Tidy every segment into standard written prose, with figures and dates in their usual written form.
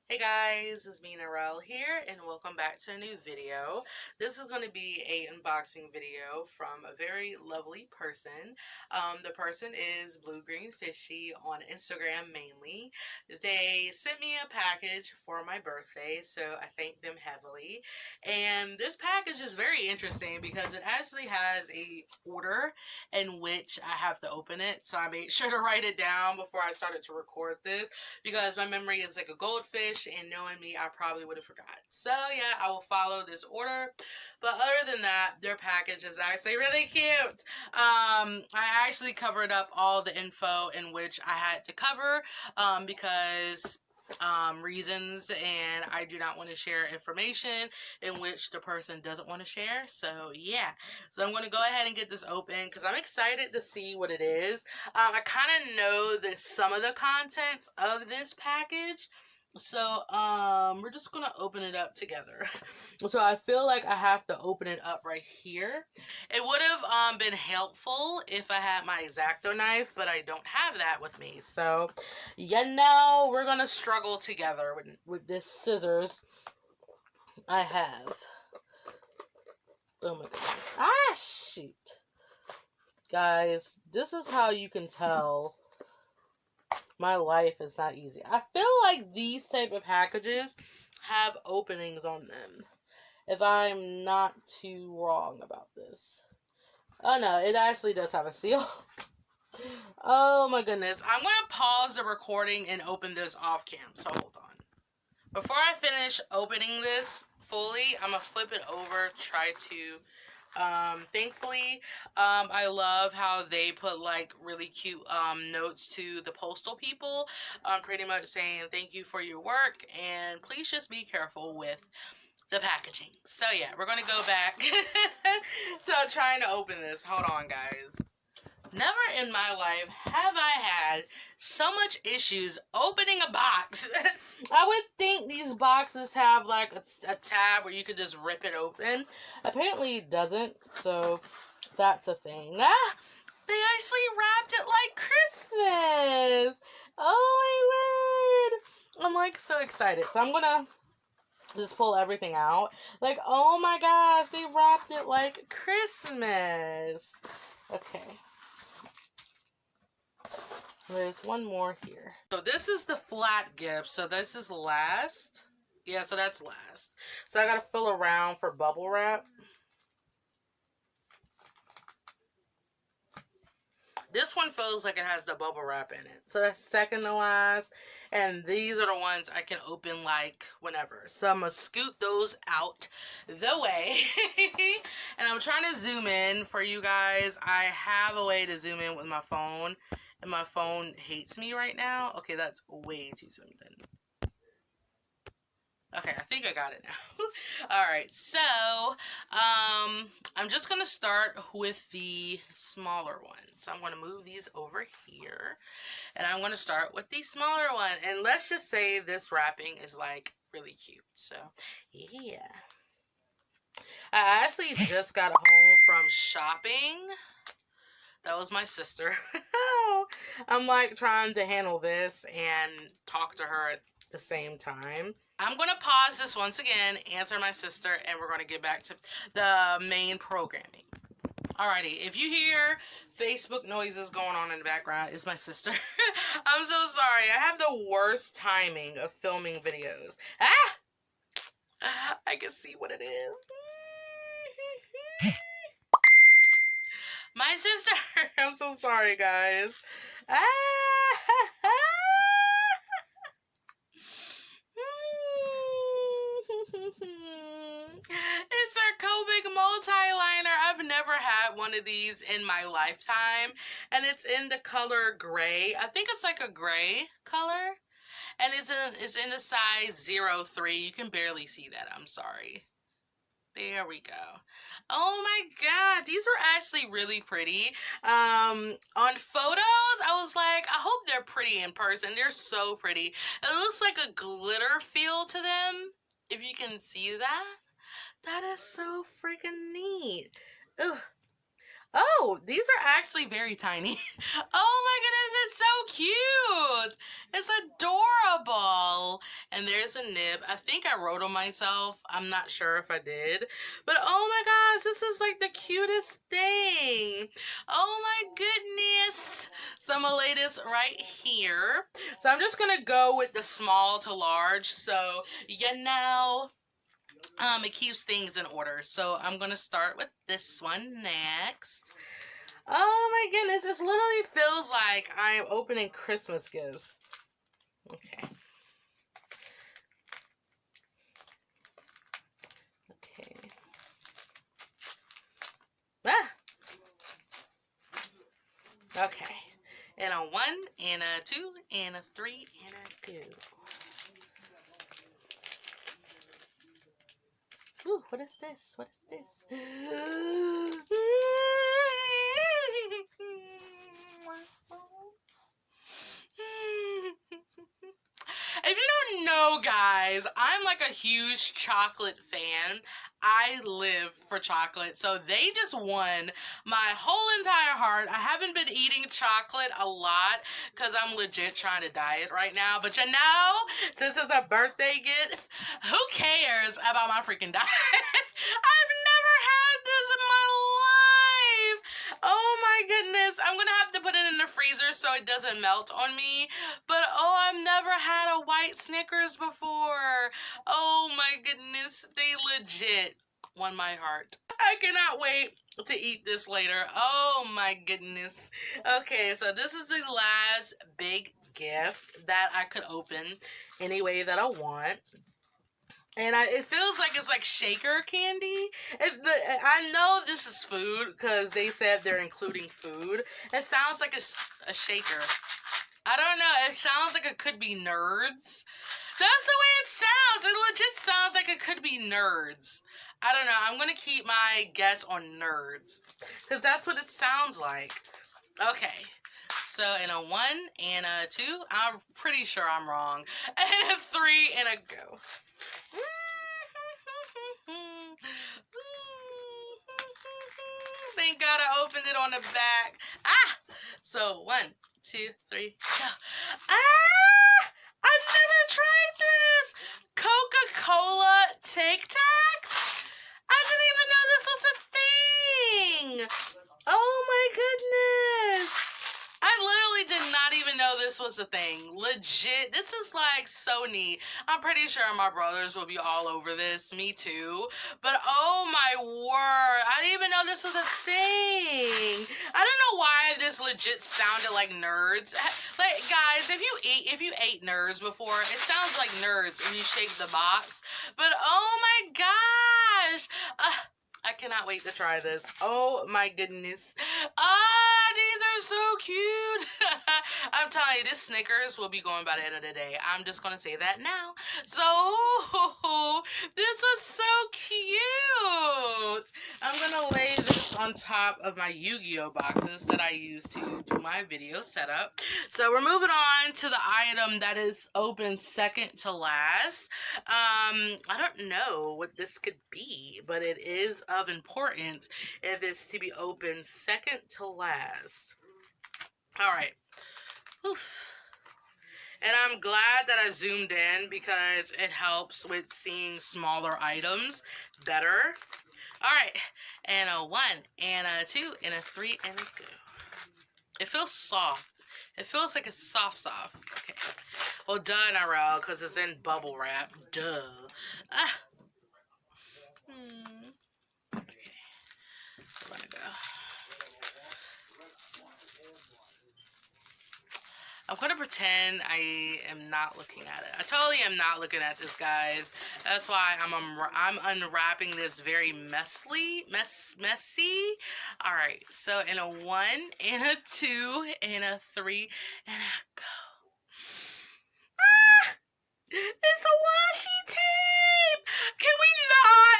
Hey guys, it's me Narelle here and welcome back to a new video. This is going to be a unboxing video from a very lovely person. The person is Bluegreenfishey on Instagram mainly. They sent me a package for my birthday, so I thank them heavily. And this package is very interesting because it actually has a order in which I have to open it. So I made sure to write it down before I started to record this because my memory is like a goldfish, and knowing me, I probably would have forgot. So yeah, I will follow this order. But other than that, their package is actually really cute. I actually covered up all the info in which I had to cover because reasons, and I do not want to share information in which the person doesn't want to share. So yeah, so I'm going to go ahead and get this open because I'm excited to see what it is. I kind of know some of the contents of this package, so we're just gonna open it up together. So I feel like I have to open it up right here. It would have been helpful if I had my X-Acto knife, but I don't have that with me. So we're gonna struggle together with this scissors I have. Oh my goodness. Ah, shoot. Guys, this is how you can tell my life is not easy. I feel like these type of packages have openings on them, if I'm not too wrong about this. Oh no, it actually does have a seal. Oh my goodness. I'm going to pause the recording and open this off cam, so hold on. Before I finish opening this fully, I'm going to flip it over, try to thankfully, I love how they put like really cute notes to the postal people, pretty much saying thank you for your work and please just be careful with the packaging. So yeah, we're gonna go back to trying to open this. Hold on, guys. Never in my life have I had so much issues opening a box. I would think these boxes have like a tab where you can just rip it open. Apparently it doesn't, so that's a thing. Ah, they actually wrapped it like Christmas. Oh my word. I'm like so excited. So I'm gonna just pull everything out. Like, oh my gosh, they wrapped it like Christmas. Okay. There's one more here. So this is the flat gift. So this is last. Yeah, so that's last. So I gotta fill around for bubble wrap. This one feels like it has the bubble wrap in it. So that's second to last. And these are the ones I can open like whenever. So I'm going to scoot those out the way. And I'm trying to zoom in for you guys. I have a way to zoom in with my phone. And my phone hates me right now. Okay, that's way too zoomed in. Okay, I think I got it now. Alright, so, I'm just going to start with the smaller one. So I'm going to move these over here. And I'm going to start with the smaller one. And let's just say this wrapping is, like, really cute. So, yeah. I actually just got home from shopping. That was my sister. I'm, like, trying to handle this and talk to her at the same time. I'm going to pause this once again, answer my sister, and we're going to get back to the main programming. Alrighty, if you hear Facebook noises going on in the background, it's my sister. I'm so sorry. I have the worst timing of filming videos. Ah! I can see what it is. My sister! I'm so sorry, guys. Ah! It's our Cobic multi-liner. I've never had one of these in my lifetime. And it's in the color gray. I think it's like a gray color. And it's in a size 03. You can barely see that. I'm sorry. There we go. Oh my god, these were actually really pretty. On photos, I was like, I hope they're pretty in person. They're so pretty. It looks like a glitter feel to them, if you can see that. That is so freaking neat. Ugh. Oh, these are actually very tiny. Oh my goodness, it's so cute. It's adorable. And there's a nib. I think I wrote them myself. I'm not sure if I did. But oh my gosh, this is like the cutest thing. Oh my goodness. So I'm gonna lay this right here. So I'm just gonna go with the small to large. So you know, it keeps things in order. So I'm gonna start with this one next. Oh my goodness, this literally feels like I'm opening Christmas gifts. Okay. Okay. Ah! Okay. And a 1, and a 2, and a 3, and a 2. Ooh, what is this? What is this? If you don't know, guys, I'm like a huge chocolate fan. I live for chocolate. So they just won my whole entire heart. I haven't been eating chocolate a lot because I'm legit trying to diet right now. But you know, since it's a birthday gift, who cares about my freaking diet? I've never had this in my life. Oh my goodness. I'm going to have to put it in the freezer so it doesn't melt on me. But oh, I've never had a white Snickers before. Oh my goodness. They legit won my heart. I cannot wait to eat this later. Oh my goodness. Okay, so this is the last big gift that I could open any way that I want. And it feels like it's like shaker candy. I know this is food because they said they're including food. It sounds like a shaker. I don't know. It sounds like it could be Nerds. That's the way it sounds. It legit sounds like it could be Nerds. I don't know. I'm going to keep my guess on Nerds because that's what it sounds like. Okay. So, in a 1 and a 2, I'm pretty sure I'm wrong. And a 3 and a go. Thank God I opened it on the back. Ah! So, 1, 2, 3, go. Ah! I've never tried this! Coca-Cola Tic Tacs? I didn't even know this was a thing! Oh my goodness! I literally did not even know this was a thing. Legit, this is like so neat. I'm pretty sure my brothers will be all over this. Me too. But oh my word, I didn't even know this was a thing. I don't know why this legit sounded like Nerds. Like guys, if you ate Nerds before, it sounds like Nerds when you shake the box. But oh my gosh. I cannot wait to try this. Oh my goodness. These are so cute. I'm telling you, this Snickers will be going by the end of the day. I'm just going to say that now. So, this was so cute. I'm going to lay this on top of my Yu-Gi-Oh boxes that I use to do my video setup. So, we're moving on to the item that is open second to last. I don't know what this could be, but it is of importance if it's to be open second to last. All right. Oof. And I'm glad that I zoomed in because it helps with seeing smaller items better. All right. And a 1, and a 2, and a 3, and a go. It feels soft. It feels like it's soft. Okay. Well, duh, Narelle, because it's in bubble wrap. Duh. Okay. I'm gonna go. I'm going to pretend I am not looking at it. I totally am not looking at this, guys. That's why I'm unwrapping this very messy. All right, so in a 1, and a 2, and a 3, and a go. Ah! It's a washi tape! Can we not?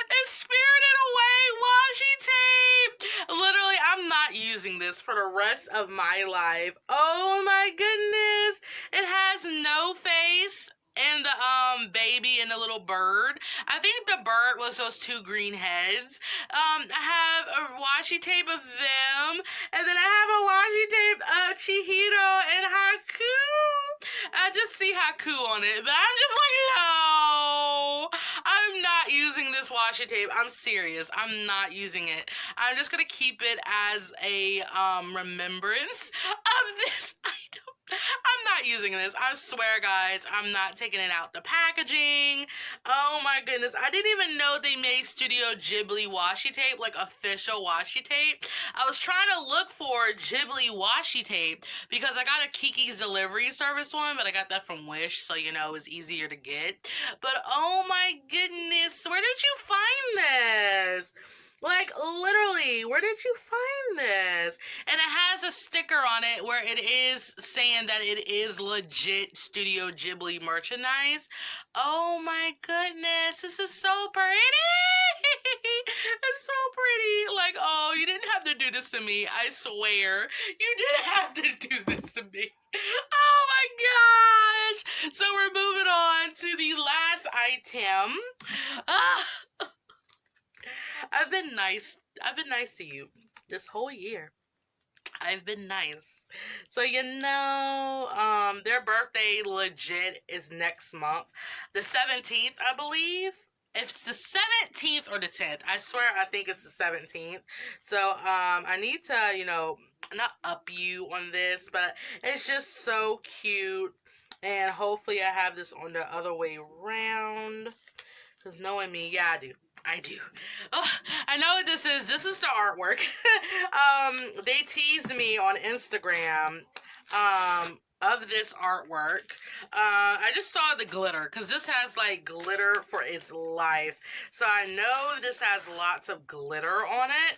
It's Spirited Away washi tape! Literally, I'm not using this for the rest of my life. Oh my goodness! It has no face and the baby and the little bird. I think the bird was those two green heads. I have a washi tape of them, and then I have a washi tape of Chihiro and Haku. I just see Haku on it, but I'm just like, no, I'm not using this washi tape. I'm serious. I'm not using it. I'm just gonna keep it as a remembrance of this item. I'm not using this. I swear, guys, I'm not taking it out the packaging. Oh my goodness. I didn't even know they made Studio Ghibli washi tape, like official washi tape. I was trying to look for Ghibli washi tape because I got a Kiki's delivery service one, but I got that from Wish, so you know it was easier to get. But oh my goodness, where did you find this? Like, literally, where did you find this? And it has a sticker on it where it is saying that it is legit Studio Ghibli merchandise. Oh my goodness, this is so pretty. It's so pretty. Like, oh, you didn't have to do this to me. I swear. You didn't have to do this to me. Oh my gosh. So we're moving on to the last item. I've been nice to you this whole year. I've been nice. So, you know, their birthday legit is next month. The 17th, I believe. It's the 17th or the 10th. I swear I think it's the 17th. So, I need to, you know, not up you on this, but it's just so cute. And hopefully I have this on the other way around. Because knowing me, yeah, I do. I do. Oh, I know what this is. This is the artwork. They teased me on Instagram of this artwork. I just saw the glitter because this has like glitter for its life. So I know this has lots of glitter on it,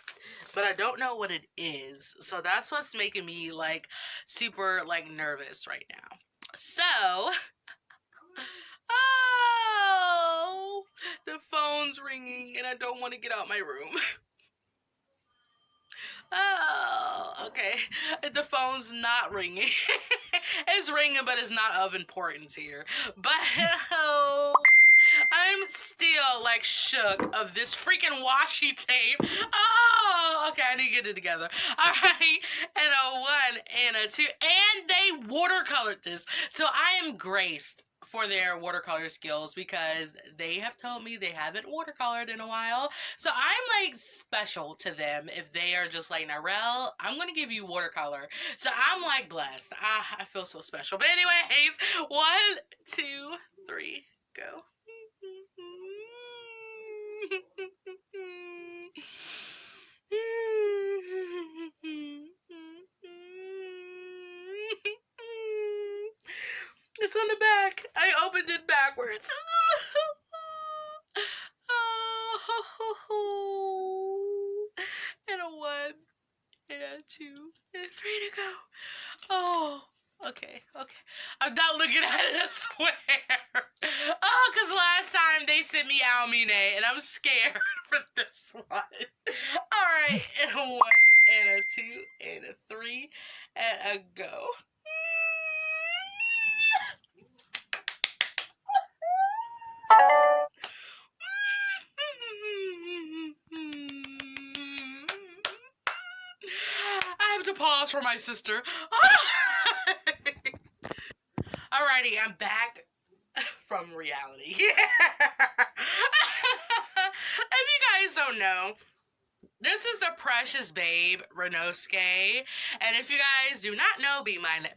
but I don't know what it is. So that's what's making me like super like nervous right now. So... Oh, the phone's ringing and I don't want to get out my room. Oh, okay. The phone's not ringing. It's ringing, but it's not of importance here. But oh, I'm still like shook of this freaking washi tape. Oh, okay, I need to get it together. All right, and a 1 and a 2, and they watercolored this. So I am graced for their watercolor skills because they have told me they haven't watercolored in a while. So I'm like special to them if they are just like, Narelle, I'm gonna give you watercolor. So I'm like blessed. I feel so special. But anyways, 1, 2, 3, go. It's on the back. I opened it backwards. Oh, and a 1, and a 2, and a 3 to go. Oh, okay. I'm not looking at it, I swear. Oh, because last time they sent me Almine, and I'm scared for this one. All right, and a 1, and a 2, and a 3, and a go. I have to pause for my sister. Alrighty, I'm back from reality. If you guys don't know, this is the Precious Babe Renosuke, and if you guys do not know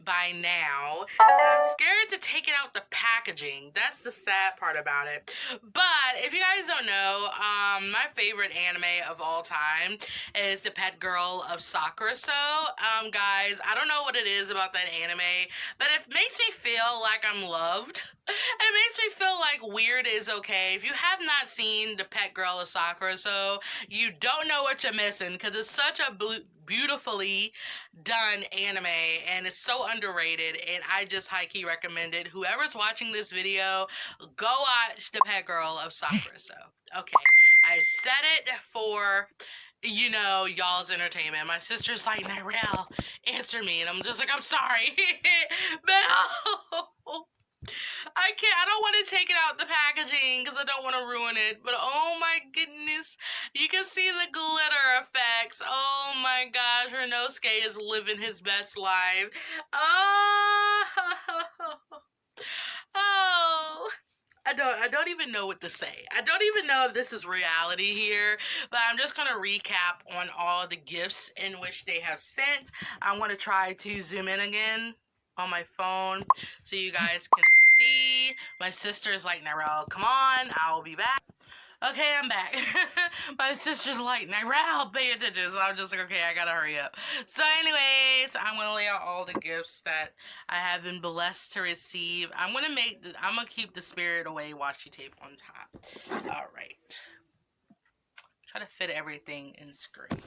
by now, I'm scared to take it out the packaging. That's the sad part about it. But if you guys don't know, my favorite anime of all time is The Pet Girl of Sakura. So, guys, I don't know what it is about that anime, but it makes me feel like I'm loved. It makes me feel like weird is okay. If you have not seen The Pet Girl of Sakura, so you don't know what you're missing because it's such a beautifully done anime and it's so underrated, and I just high-key recommend it. Whoever's watching this video, go watch The Pet Girl of Sakura. So, okay, I said it for, you know, y'all's entertainment. My sister's like, Narelle, answer me, and I'm just like, I'm sorry. But I don't want take it out the packaging because I don't want to ruin it. But oh my goodness, you can see the glitter effects. Oh my gosh, Renosuke is living his best life. Oh, oh. I don't even know what to say. I don't even know if this is reality here, but I'm just gonna recap on all the gifts in which they have sent. I want to try to zoom in again on my phone so you guys can see. My sister's like, Narelle, come on, I'll be back. Okay, I'm back. My sister's like, Narelle, pay attention. So I'm just like, okay, I gotta hurry up. So anyways, I'm gonna lay out all the gifts that I have been blessed to receive. I'm gonna keep the Spirit Away washi tape on top. All right. Try to fit everything in screen.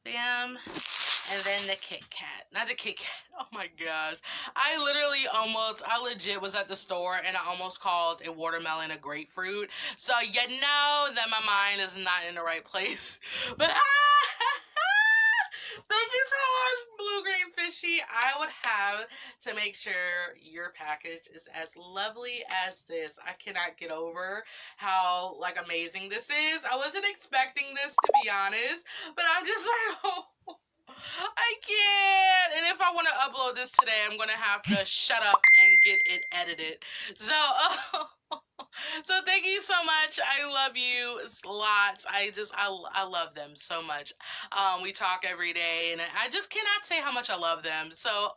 Bam. And then the Kit Kat. Not the Kit Kat. Oh my gosh. I legit was at the store and I almost called a watermelon a grapefruit. So you know that my mind is not in the right place. But thank you so much, Bluegreenfishey. I would have to make sure your package is as lovely as this. I cannot get over how amazing this is. I wasn't expecting this, to be honest, but I'm just like, oh, I can't. And if I want to upload this today, I'm going to have to shut up and get it edited. So, so thank you so much. I love you lots. I love them so much. We talk every day, and I just cannot say how much I love them. So,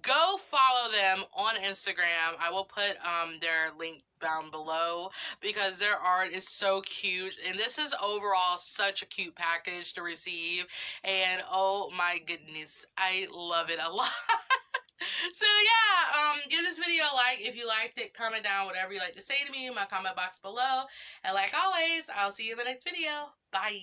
go follow them on Instagram. I will put their link down below because their art is so cute, and this is overall such a cute package to receive, and oh my goodness, I love it a lot. So yeah, give this video a like if you liked it. Comment down whatever you like to say to me in my comment box below, and like always, I'll see you in the next video. Bye.